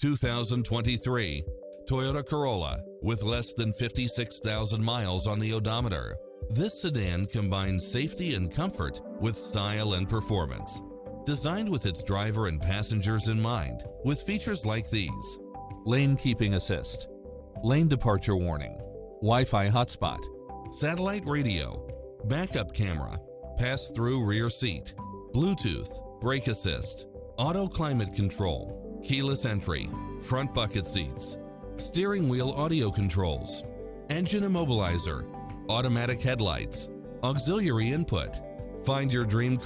2023 Toyota Corolla with less than 56,000 miles on the odometer. This sedan combines safety and comfort with style and performance. Designed with its driver and passengers in mind, with features like these: lane keeping assist, lane departure warning, Wi-Fi hotspot, satellite radio, backup camera, pass-through rear seat, Bluetooth, brake assist, auto climate control, keyless entry, front bucket seats, steering wheel audio controls, engine immobilizer, automatic headlights, auxiliary input. Find your dream